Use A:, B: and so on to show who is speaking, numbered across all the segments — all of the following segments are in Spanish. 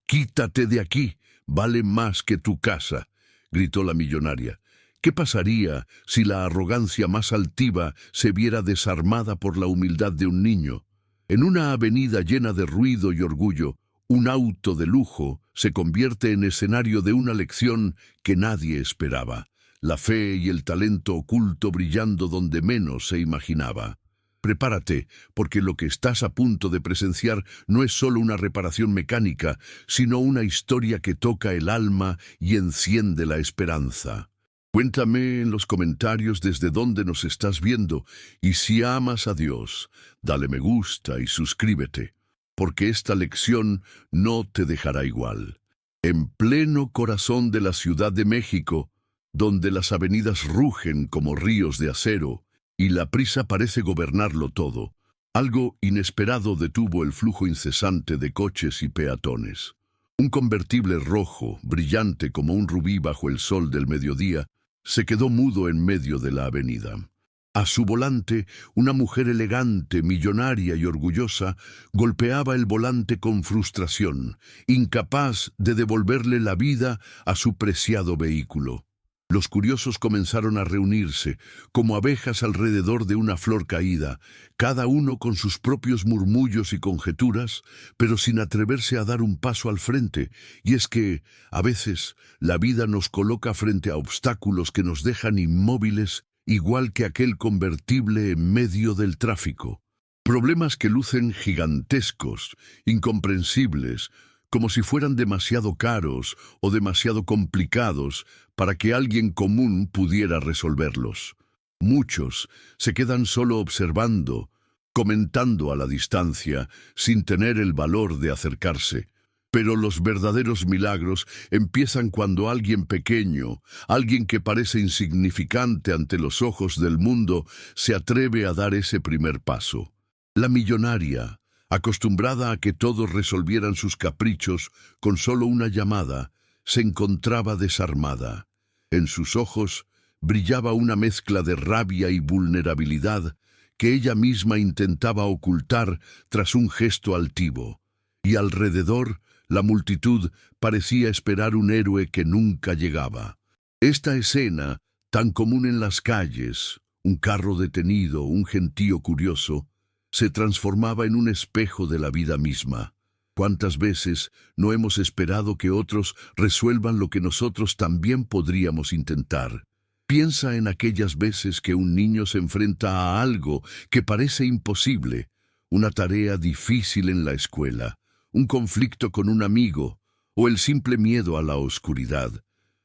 A: «Quítate de aquí, vale más que tu casa», gritó la millonaria. ¿Qué pasaría si la arrogancia más altiva se viera desarmada por la humildad de un niño? En una avenida llena de ruido y orgullo, un auto de lujo se convierte en escenario de una lección que nadie esperaba. La fe y el talento oculto brillando donde menos se imaginaba. Prepárate, porque lo que estás a punto de presenciar no es solo una reparación mecánica, sino una historia que toca el alma y enciende la esperanza. Cuéntame en los comentarios desde dónde nos estás viendo, y si amas a Dios, dale me gusta y suscríbete, porque esta lección no te dejará igual. En pleno corazón de la Ciudad de México, donde las avenidas rugen como ríos de acero, y la prisa parece gobernarlo todo, algo inesperado detuvo el flujo incesante de coches y peatones. Un convertible rojo, brillante como un rubí bajo el sol del mediodía, se quedó mudo en medio de la avenida. A su volante, una mujer elegante, millonaria y orgullosa, golpeaba el volante con frustración, incapaz de devolverle la vida a su preciado vehículo. Los curiosos comenzaron a reunirse, como abejas alrededor de una flor caída, cada uno con sus propios murmullos y conjeturas, pero sin atreverse a dar un paso al frente. Y es que, a veces, la vida nos coloca frente a obstáculos que nos dejan inmóviles, igual que aquel convertible en medio del tráfico. Problemas que lucen gigantescos, incomprensibles, como si fueran demasiado caros o demasiado complicados para que alguien común pudiera resolverlos. Muchos se quedan solo observando, comentando a la distancia, sin tener el valor de acercarse. Pero los verdaderos milagros empiezan cuando alguien pequeño, alguien que parece insignificante ante los ojos del mundo, se atreve a dar ese primer paso. La millonaria, acostumbrada a que todos resolvieran sus caprichos con solo una llamada, se encontraba desarmada. En sus ojos brillaba una mezcla de rabia y vulnerabilidad que ella misma intentaba ocultar tras un gesto altivo. Y alrededor, la multitud parecía esperar un héroe que nunca llegaba. Esta escena, tan común en las calles, un carro detenido, un gentío curioso, se transformaba en un espejo de la vida misma. ¿Cuántas veces no hemos esperado que otros resuelvan lo que nosotros también podríamos intentar? Piensa en aquellas veces que un niño se enfrenta a algo que parece imposible, una tarea difícil en la escuela, un conflicto con un amigo o el simple miedo a la oscuridad.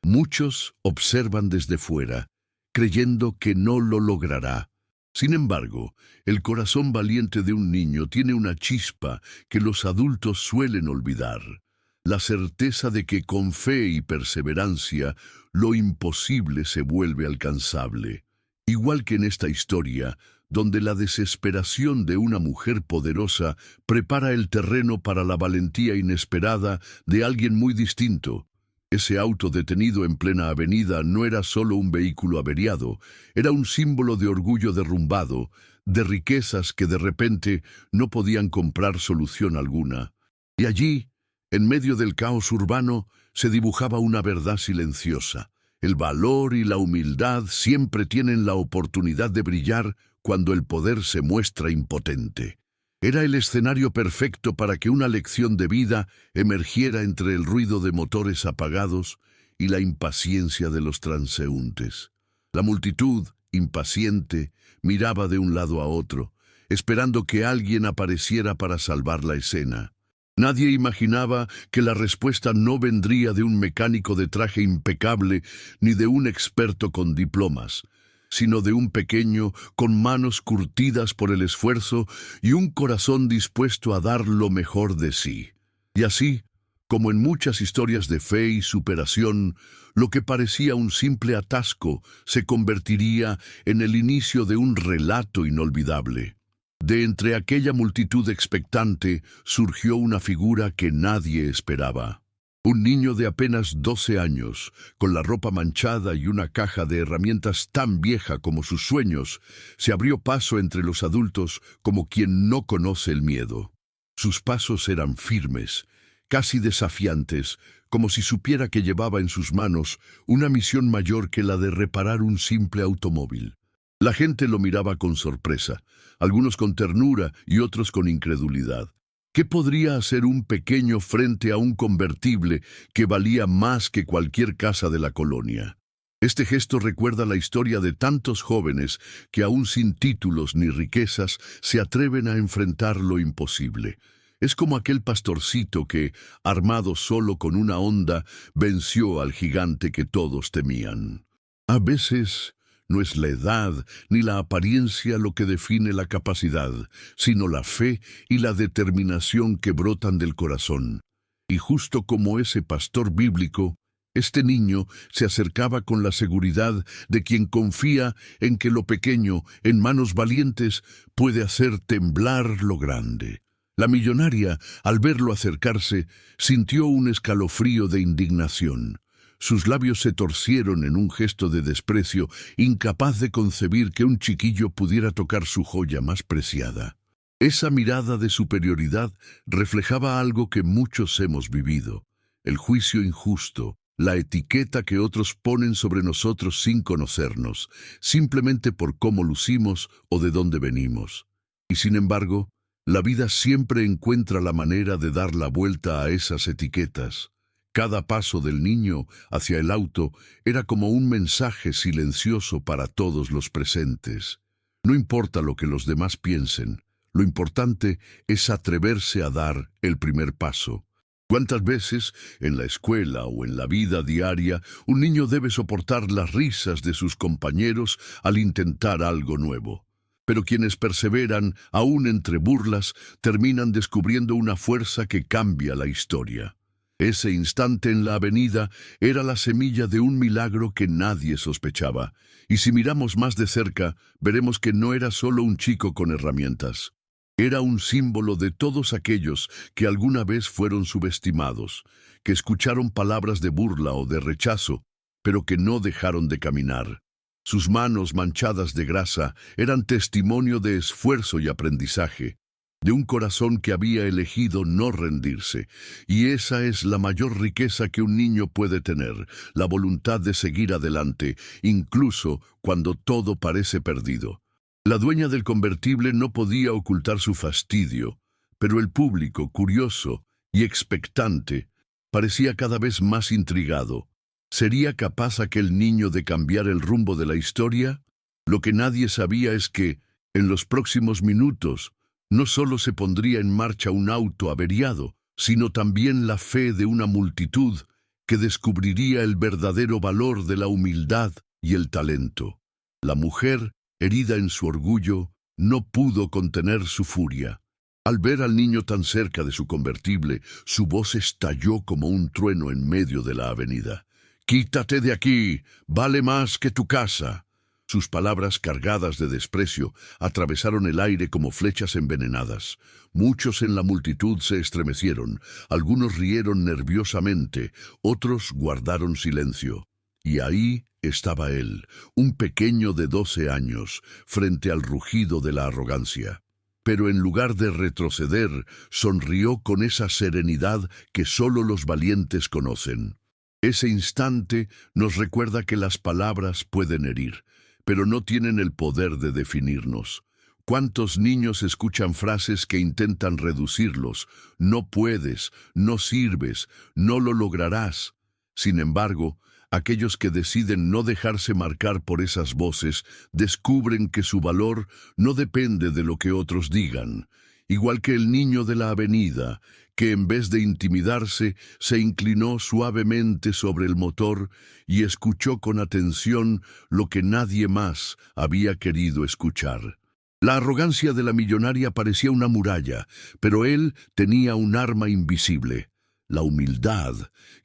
A: Muchos observan desde fuera, creyendo que no lo logrará. Sin embargo, el corazón valiente de un niño tiene una chispa que los adultos suelen olvidar, la certeza de que con fe y perseverancia lo imposible se vuelve alcanzable. Igual que en esta historia, donde la desesperación de una mujer poderosa prepara el terreno para la valentía inesperada de alguien muy distinto. Ese auto detenido en plena avenida no era solo un vehículo averiado, era un símbolo de orgullo derrumbado, de riquezas que de repente no podían comprar solución alguna. Y allí, en medio del caos urbano, se dibujaba una verdad silenciosa. El valor y la humildad siempre tienen la oportunidad de brillar cuando el poder se muestra impotente. Era el escenario perfecto para que una lección de vida emergiera entre el ruido de motores apagados y la impaciencia de los transeúntes. La multitud, impaciente, miraba de un lado a otro, esperando que alguien apareciera para salvar la escena. Nadie imaginaba que la respuesta no vendría de un mecánico de traje impecable ni de un experto con diplomas, sino de un pequeño con manos curtidas por el esfuerzo y un corazón dispuesto a dar lo mejor de sí. Y así, como en muchas historias de fe y superación, lo que parecía un simple atasco se convertiría en el inicio de un relato inolvidable. De entre aquella multitud expectante surgió una figura que nadie esperaba. Un niño de apenas 12 años, con la ropa manchada y una caja de herramientas tan vieja como sus sueños, se abrió paso entre los adultos como quien no conoce el miedo. Sus pasos eran firmes, casi desafiantes, como si supiera que llevaba en sus manos una misión mayor que la de reparar un simple automóvil. La gente lo miraba con sorpresa, algunos con ternura y otros con incredulidad. ¿Qué podría hacer un pequeño frente a un convertible que valía más que cualquier casa de la colonia? Este gesto recuerda la historia de tantos jóvenes que aún sin títulos ni riquezas se atreven a enfrentar lo imposible. Es como aquel pastorcito que, armado solo con una honda, venció al gigante que todos temían. A veces no es la edad ni la apariencia lo que define la capacidad, sino la fe y la determinación que brotan del corazón. Y justo como ese pastor bíblico, este niño se acercaba con la seguridad de quien confía en que lo pequeño, en manos valientes, puede hacer temblar lo grande. La millonaria, al verlo acercarse, sintió un escalofrío de indignación. Sus labios se torcieron en un gesto de desprecio, incapaz de concebir que un chiquillo pudiera tocar su joya más preciada. Esa mirada de superioridad reflejaba algo que muchos hemos vivido: el juicio injusto, la etiqueta que otros ponen sobre nosotros sin conocernos, simplemente por cómo lucimos o de dónde venimos. Y sin embargo, la vida siempre encuentra la manera de dar la vuelta a esas etiquetas. Cada paso del niño hacia el auto era como un mensaje silencioso para todos los presentes. No importa lo que los demás piensen, lo importante es atreverse a dar el primer paso. ¿Cuántas veces, en la escuela o en la vida diaria, un niño debe soportar las risas de sus compañeros al intentar algo nuevo? Pero quienes perseveran, aún entre burlas, terminan descubriendo una fuerza que cambia la historia. Ese instante en la avenida era la semilla de un milagro que nadie sospechaba. Y si miramos más de cerca, veremos que no era solo un chico con herramientas. Era un símbolo de todos aquellos que alguna vez fueron subestimados, que escucharon palabras de burla o de rechazo, pero que no dejaron de caminar. Sus manos manchadas de grasa eran testimonio de esfuerzo y aprendizaje, de un corazón que había elegido no rendirse. Y esa es la mayor riqueza que un niño puede tener, la voluntad de seguir adelante, incluso cuando todo parece perdido. La dueña del convertible no podía ocultar su fastidio, pero el público, curioso y expectante, parecía cada vez más intrigado. ¿Sería capaz aquel niño de cambiar el rumbo de la historia? Lo que nadie sabía es que, en los próximos minutos, no solo se pondría en marcha un auto averiado, sino también la fe de una multitud que descubriría el verdadero valor de la humildad y el talento. La mujer, herida en su orgullo, no pudo contener su furia. Al ver al niño tan cerca de su convertible, su voz estalló como un trueno en medio de la avenida. «¡Quítate de aquí! ¡Vale más que tu casa!». Sus palabras cargadas de desprecio atravesaron el aire como flechas envenenadas. Muchos en la multitud se estremecieron, algunos rieron nerviosamente, otros guardaron silencio. Y ahí estaba él, un pequeño de 12 años, frente al rugido de la arrogancia. Pero en lugar de retroceder, sonrió con esa serenidad que solo los valientes conocen. Ese instante nos recuerda que las palabras pueden herir, pero no tienen el poder de definirnos. ¿Cuántos niños escuchan frases que intentan reducirlos? No puedes, no sirves, no lo lograrás. Sin embargo, aquellos que deciden no dejarse marcar por esas voces descubren que su valor no depende de lo que otros digan. Igual que el niño de la avenida, que en vez de intimidarse, se inclinó suavemente sobre el motor y escuchó con atención lo que nadie más había querido escuchar. La arrogancia de la millonaria parecía una muralla, pero él tenía un arma invisible: la humildad.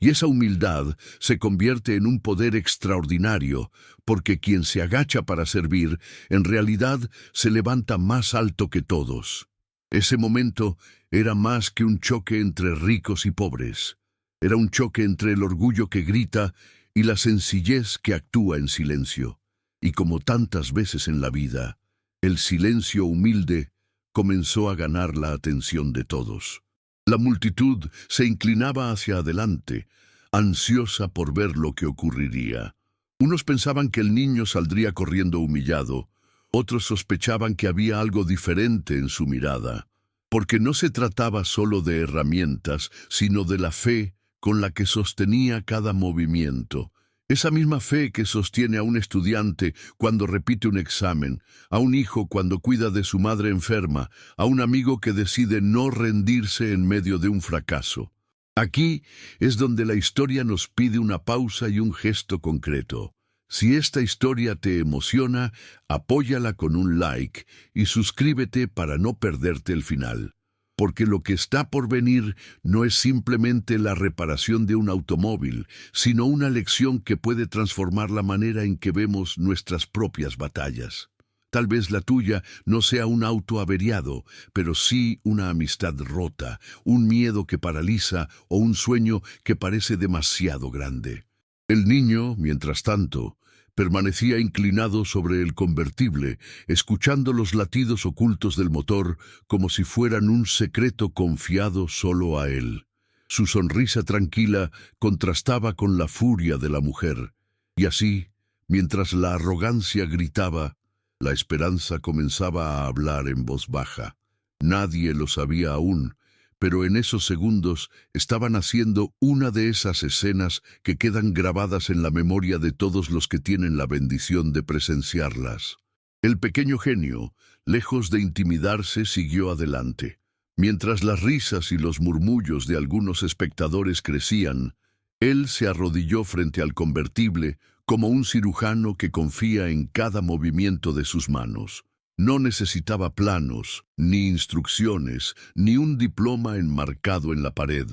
A: Y esa humildad se convierte en un poder extraordinario, porque quien se agacha para servir, en realidad se levanta más alto que todos. Ese momento era más que un choque entre ricos y pobres. Era un choque entre el orgullo que grita y la sencillez que actúa en silencio. Y como tantas veces en la vida, el silencio humilde comenzó a ganar la atención de todos. La multitud se inclinaba hacia adelante, ansiosa por ver lo que ocurriría. Unos pensaban que el niño saldría corriendo humillado, otros sospechaban que había algo diferente en su mirada, porque no se trataba solo de herramientas, sino de la fe con la que sostenía cada movimiento. Esa misma fe que sostiene a un estudiante cuando repite un examen, a un hijo cuando cuida de su madre enferma, a un amigo que decide no rendirse en medio de un fracaso. Aquí es donde la historia nos pide una pausa y un gesto concreto. Si esta historia te emociona, apóyala con un like y suscríbete para no perderte el final. Porque lo que está por venir no es simplemente la reparación de un automóvil, sino una lección que puede transformar la manera en que vemos nuestras propias batallas. Tal vez la tuya no sea un auto averiado, pero sí una amistad rota, un miedo que paraliza o un sueño que parece demasiado grande. El niño, mientras tanto, permanecía inclinado sobre el convertible, escuchando los latidos ocultos del motor como si fueran un secreto confiado solo a él. Su sonrisa tranquila contrastaba con la furia de la mujer, y así, mientras la arrogancia gritaba, la esperanza comenzaba a hablar en voz baja. Nadie lo sabía aún, pero en esos segundos estaban haciendo una de esas escenas que quedan grabadas en la memoria de todos los que tienen la bendición de presenciarlas. El pequeño genio, lejos de intimidarse, siguió adelante. Mientras las risas y los murmullos de algunos espectadores crecían, él se arrodilló frente al convertible como un cirujano que confía en cada movimiento de sus manos. No necesitaba planos, ni instrucciones, ni un diploma enmarcado en la pared.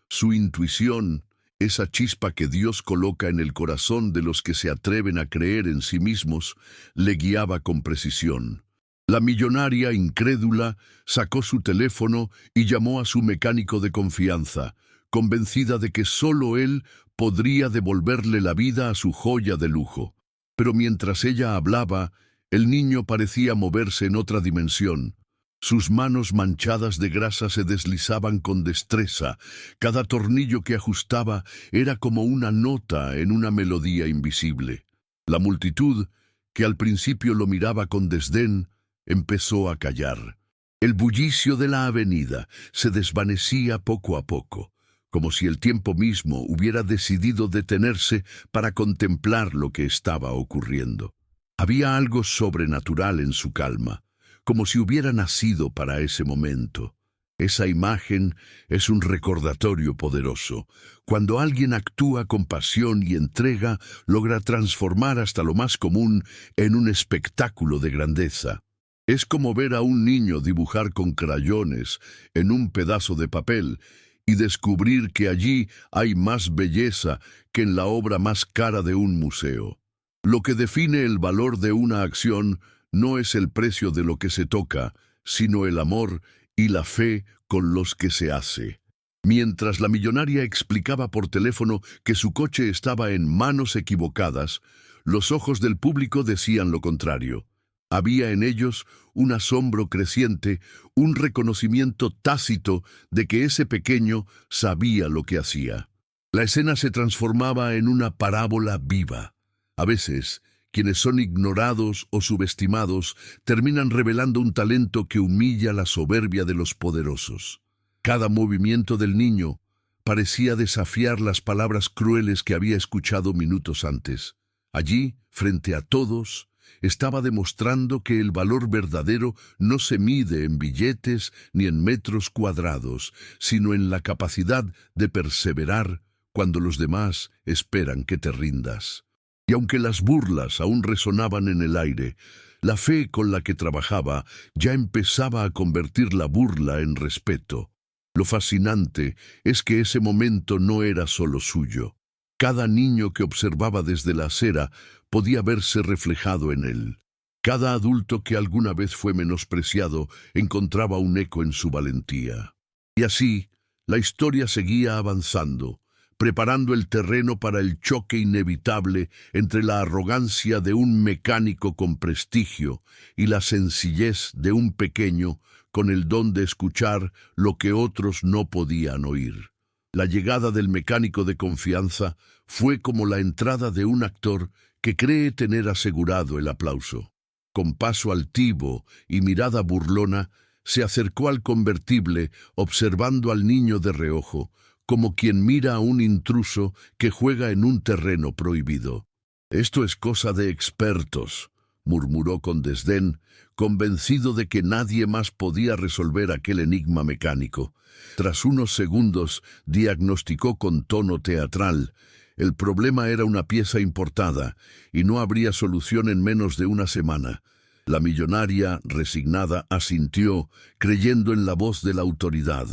A: Su intuición, esa chispa que Dios coloca en el corazón de los que se atreven a creer en sí mismos, le guiaba con precisión. La millonaria, incrédula, sacó su teléfono y llamó a su mecánico de confianza, convencida de que solo él podría devolverle la vida a su joya de lujo. Pero mientras ella hablaba, el niño parecía moverse en otra dimensión. Sus manos manchadas de grasa se deslizaban con destreza. Cada tornillo que ajustaba era como una nota en una melodía invisible. La multitud, que al principio lo miraba con desdén, empezó a callar. El bullicio de la avenida se desvanecía poco a poco, como si el tiempo mismo hubiera decidido detenerse para contemplar lo que estaba ocurriendo. Había algo sobrenatural en su calma, como si hubiera nacido para ese momento. Esa imagen es un recordatorio poderoso. Cuando alguien actúa con pasión y entrega, logra transformar hasta lo más común en un espectáculo de grandeza. Es como ver a un niño dibujar con crayones en un pedazo de papel y descubrir que allí hay más belleza que en la obra más cara de un museo. Lo que define el valor de una acción no es el precio de lo que se toca, sino el amor y la fe con los que se hace. Mientras la millonaria explicaba por teléfono que su coche estaba en manos equivocadas, los ojos del público decían lo contrario. Había en ellos un asombro creciente, un reconocimiento tácito de que ese pequeño sabía lo que hacía. La escena se transformaba en una parábola viva. A veces, quienes son ignorados o subestimados terminan revelando un talento que humilla la soberbia de los poderosos. Cada movimiento del niño parecía desafiar las palabras crueles que había escuchado minutos antes. Allí, frente a todos, estaba demostrando que el valor verdadero no se mide en billetes ni en metros cuadrados, sino en la capacidad de perseverar cuando los demás esperan que te rindas. Y aunque las burlas aún resonaban en el aire, la fe con la que trabajaba ya empezaba a convertir la burla en respeto. Lo fascinante es que ese momento no era solo suyo. Cada niño que observaba desde la acera podía verse reflejado en él. Cada adulto que alguna vez fue menospreciado encontraba un eco en su valentía. Y así, la historia seguía avanzando, preparando el terreno para el choque inevitable entre la arrogancia de un mecánico con prestigio y la sencillez de un pequeño con el don de escuchar lo que otros no podían oír. La llegada del mecánico de confianza fue como la entrada de un actor que cree tener asegurado el aplauso. Con paso altivo y mirada burlona, se acercó al convertible observando al niño de reojo, como quien mira a un intruso que juega en un terreno prohibido. «Esto es cosa de expertos», murmuró con desdén, convencido de que nadie más podía resolver aquel enigma mecánico. Tras unos segundos, diagnosticó con tono teatral: el problema era una pieza importada, y no habría solución en menos de una semana. La millonaria, resignada, asintió, creyendo en la voz de la autoridad.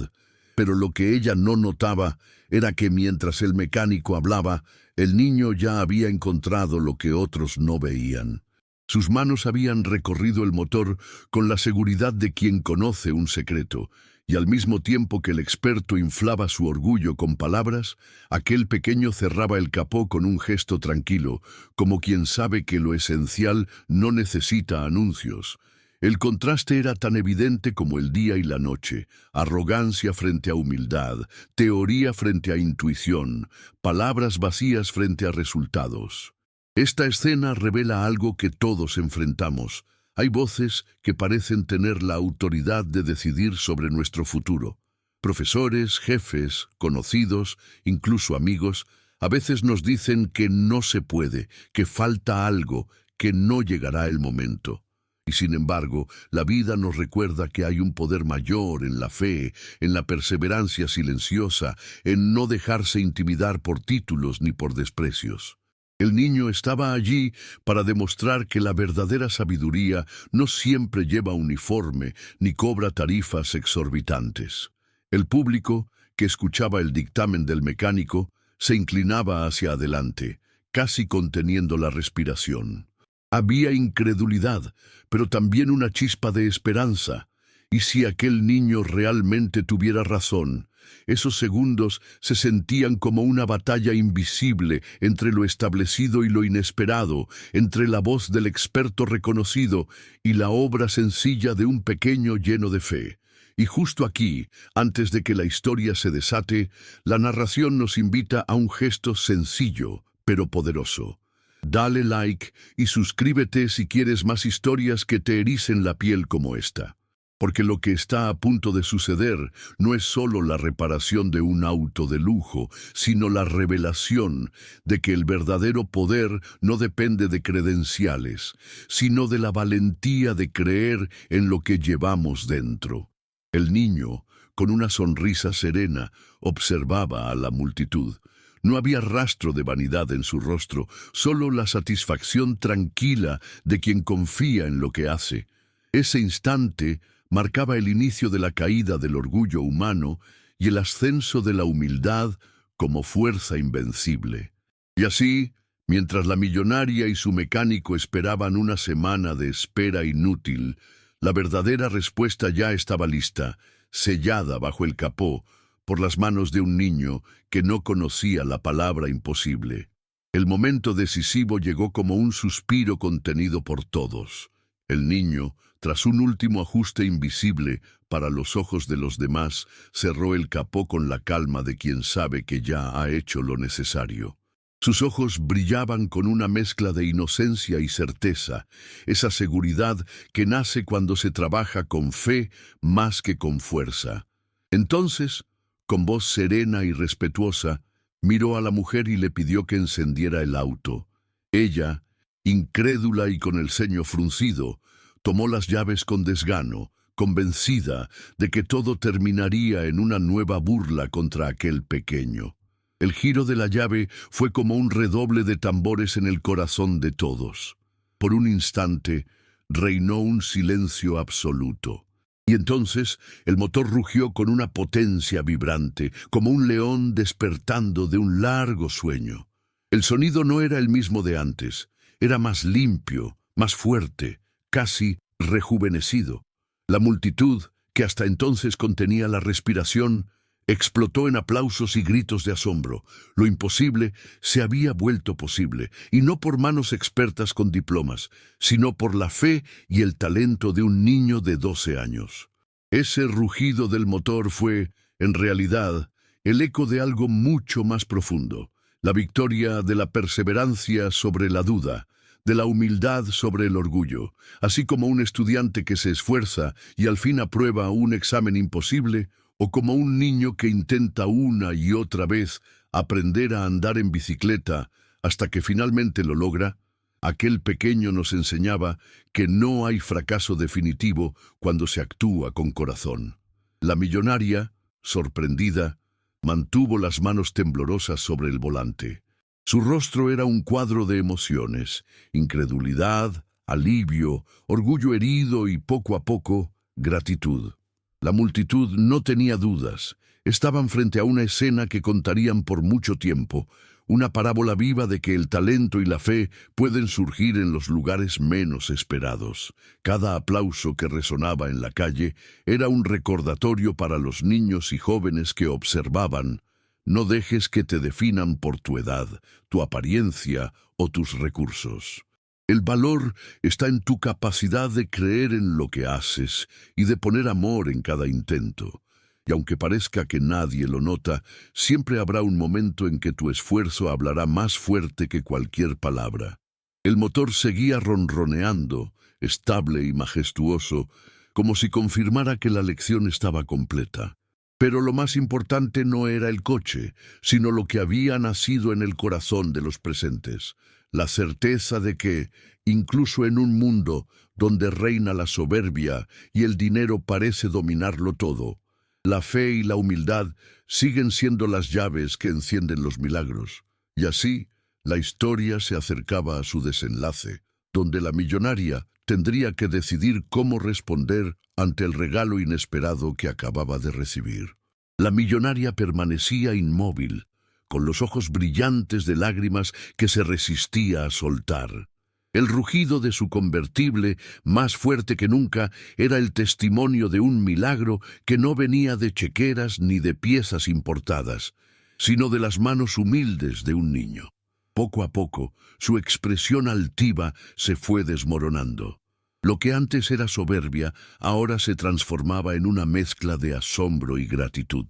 A: Pero lo que ella no notaba era que mientras el mecánico hablaba, el niño ya había encontrado lo que otros no veían. Sus manos habían recorrido el motor con la seguridad de quien conoce un secreto, y al mismo tiempo que el experto inflaba su orgullo con palabras, aquel pequeño cerraba el capó con un gesto tranquilo, como quien sabe que lo esencial no necesita anuncios. El contraste era tan evidente como el día y la noche: arrogancia frente a humildad, teoría frente a intuición, palabras vacías frente a resultados. Esta escena revela algo que todos enfrentamos. Hay voces que parecen tener la autoridad de decidir sobre nuestro futuro. Profesores, jefes, conocidos, incluso amigos, a veces nos dicen que no se puede, que falta algo, que no llegará el momento. Y sin embargo, la vida nos recuerda que hay un poder mayor en la fe, en la perseverancia silenciosa, en no dejarse intimidar por títulos ni por desprecios. El niño estaba allí para demostrar que la verdadera sabiduría no siempre lleva uniforme ni cobra tarifas exorbitantes. El público, que escuchaba el dictamen del mecánico, se inclinaba hacia adelante, casi conteniendo la respiración. Había incredulidad, pero también una chispa de esperanza. ¿Y si aquel niño realmente tuviera razón? Esos segundos se sentían como una batalla invisible entre lo establecido y lo inesperado, entre la voz del experto reconocido y la obra sencilla de un pequeño lleno de fe. Y justo aquí, antes de que la historia se desate, la narración nos invita a un gesto sencillo, pero poderoso. Dale like y suscríbete si quieres más historias que te ericen la piel como esta. Porque lo que está a punto de suceder no es solo la reparación de un auto de lujo, sino la revelación de que el verdadero poder no depende de credenciales, sino de la valentía de creer en lo que llevamos dentro. El niño, con una sonrisa serena, observaba a la multitud. No había rastro de vanidad en su rostro, solo la satisfacción tranquila de quien confía en lo que hace. Ese instante marcaba el inicio de la caída del orgullo humano y el ascenso de la humildad como fuerza invencible. Y así, mientras la millonaria y su mecánico esperaban una semana de espera inútil, la verdadera respuesta ya estaba lista, sellada bajo el capó, por las manos de un niño que no conocía la palabra imposible. El momento decisivo llegó como un suspiro contenido por todos. El niño, tras un último ajuste invisible para los ojos de los demás, cerró el capó con la calma de quien sabe que ya ha hecho lo necesario. Sus ojos brillaban con una mezcla de inocencia y certeza, esa seguridad que nace cuando se trabaja con fe más que con fuerza. Entonces, con voz serena y respetuosa, miró a la mujer y le pidió que encendiera el auto. Ella, incrédula y con el ceño fruncido, tomó las llaves con desgano, convencida de que todo terminaría en una nueva burla contra aquel pequeño. El giro de la llave fue como un redoble de tambores en el corazón de todos. Por un instante, reinó un silencio absoluto. Y entonces el motor rugió con una potencia vibrante, como un león despertando de un largo sueño. El sonido no era el mismo de antes, era más limpio, más fuerte, casi rejuvenecido. La multitud, que hasta entonces contenía la respiración, explotó en aplausos y gritos de asombro. Lo imposible se había vuelto posible, y no por manos expertas con diplomas, sino por la fe y el talento de un niño de 12 años. Ese rugido del motor fue, en realidad, el eco de algo mucho más profundo, la victoria de la perseverancia sobre la duda, de la humildad sobre el orgullo, así como un estudiante que se esfuerza y al fin aprueba un examen imposible, o como un niño que intenta una y otra vez aprender a andar en bicicleta hasta que finalmente lo logra. Aquel pequeño nos enseñaba que no hay fracaso definitivo cuando se actúa con corazón. La millonaria, sorprendida, mantuvo las manos temblorosas sobre el volante. Su rostro era un cuadro de emociones: incredulidad, alivio, orgullo herido y, poco a poco, gratitud. La multitud no tenía dudas. Estaban frente a una escena que contarían por mucho tiempo, una parábola viva de que el talento y la fe pueden surgir en los lugares menos esperados. Cada aplauso que resonaba en la calle era un recordatorio para los niños y jóvenes que observaban: no dejes que te definan por tu edad, tu apariencia o tus recursos. El valor está en tu capacidad de creer en lo que haces y de poner amor en cada intento. Y aunque parezca que nadie lo nota, siempre habrá un momento en que tu esfuerzo hablará más fuerte que cualquier palabra. El motor seguía ronroneando, estable y majestuoso, como si confirmara que la lección estaba completa. Pero lo más importante no era el coche, sino lo que había nacido en el corazón de los presentes: la certeza de que, incluso en un mundo donde reina la soberbia y el dinero parece dominarlo todo, la fe y la humildad siguen siendo las llaves que encienden los milagros. Y así, la historia se acercaba a su desenlace, donde la millonaria tendría que decidir cómo responder ante el regalo inesperado que acababa de recibir. La millonaria permanecía inmóvil, con los ojos brillantes de lágrimas que se resistía a soltar. El rugido de su convertible, más fuerte que nunca, era el testimonio de un milagro que no venía de chequeras ni de piezas importadas, sino de las manos humildes de un niño. Poco a poco, su expresión altiva se fue desmoronando. Lo que antes era soberbia, ahora se transformaba en una mezcla de asombro y gratitud.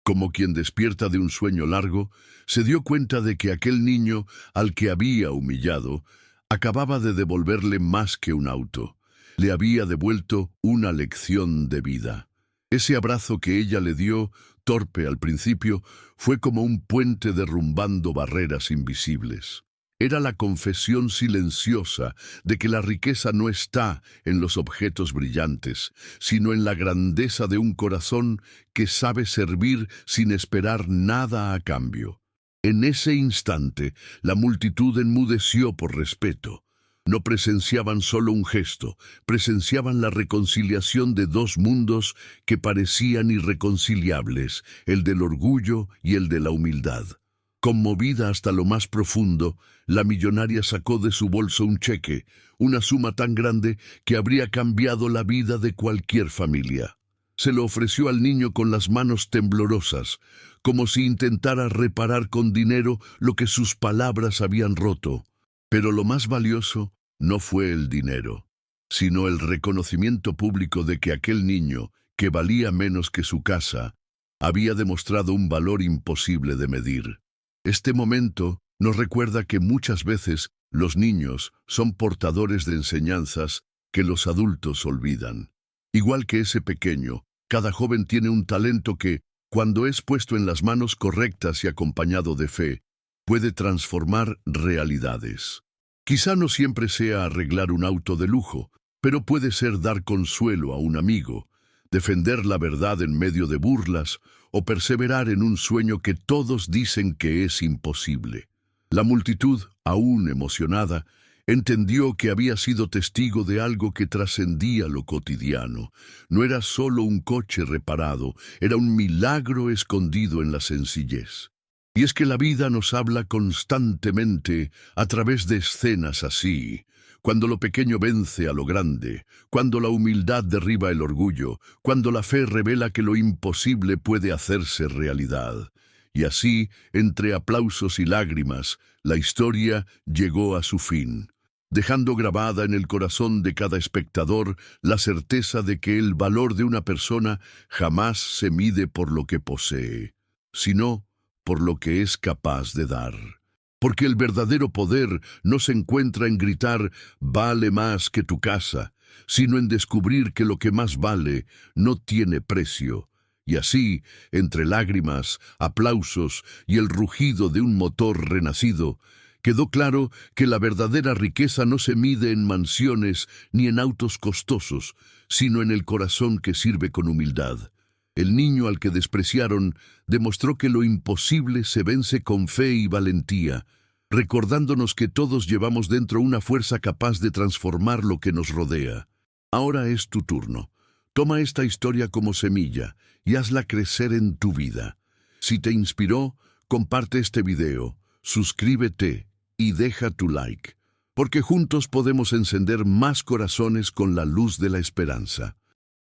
A: Como quien despierta de un sueño largo, se dio cuenta de que aquel niño, al que había humillado, acababa de devolverle más que un auto. Le había devuelto una lección de vida. Ese abrazo que ella le dio, torpe al principio, fue como un puente derrumbando barreras invisibles. Era la confesión silenciosa de que la riqueza no está en los objetos brillantes, sino en la grandeza de un corazón que sabe servir sin esperar nada a cambio. En ese instante, la multitud enmudeció por respeto. No presenciaban solo un gesto, presenciaban la reconciliación de dos mundos que parecían irreconciliables, el del orgullo y el de la humildad. Conmovida hasta lo más profundo, la millonaria sacó de su bolso un cheque, una suma tan grande que habría cambiado la vida de cualquier familia. Se lo ofreció al niño con las manos temblorosas, como si intentara reparar con dinero lo que sus palabras habían roto. Pero lo más valioso no fue el dinero, sino el reconocimiento público de que aquel niño, que valía menos que su casa, había demostrado un valor imposible de medir. Este momento nos recuerda que muchas veces los niños son portadores de enseñanzas que los adultos olvidan. Igual que ese pequeño, cada joven tiene un talento que, cuando es puesto en las manos correctas y acompañado de fe, puede transformar realidades. Quizá no siempre sea arreglar un auto de lujo, pero puede ser dar consuelo a un amigo, defender la verdad en medio de burlas o perseverar en un sueño que todos dicen que es imposible. La multitud, aún emocionada, entendió que había sido testigo de algo que trascendía lo cotidiano. No era solo un coche reparado, era un milagro escondido en la sencillez. Y es que la vida nos habla constantemente a través de escenas así, cuando lo pequeño vence a lo grande, cuando la humildad derriba el orgullo, cuando la fe revela que lo imposible puede hacerse realidad. Y así, entre aplausos y lágrimas, la historia llegó a su fin. dejando grabada en el corazón de cada espectador la certeza de que el valor de una persona jamás se mide por lo que posee, sino por lo que es capaz de dar. Porque el verdadero poder no se encuentra en gritar «vale más que tu casa», sino en descubrir que lo que más vale no tiene precio. Y así, entre lágrimas, aplausos y el rugido de un motor renacido, quedó claro que la verdadera riqueza no se mide en mansiones ni en autos costosos, sino en el corazón que sirve con humildad. El niño al que despreciaron demostró que lo imposible se vence con fe y valentía, recordándonos que todos llevamos dentro una fuerza capaz de transformar lo que nos rodea. Ahora es tu turno. Toma esta historia como semilla y hazla crecer en tu vida. Si te inspiró, comparte este video, suscríbete y deja tu like, porque juntos podemos encender más corazones con la luz de la esperanza.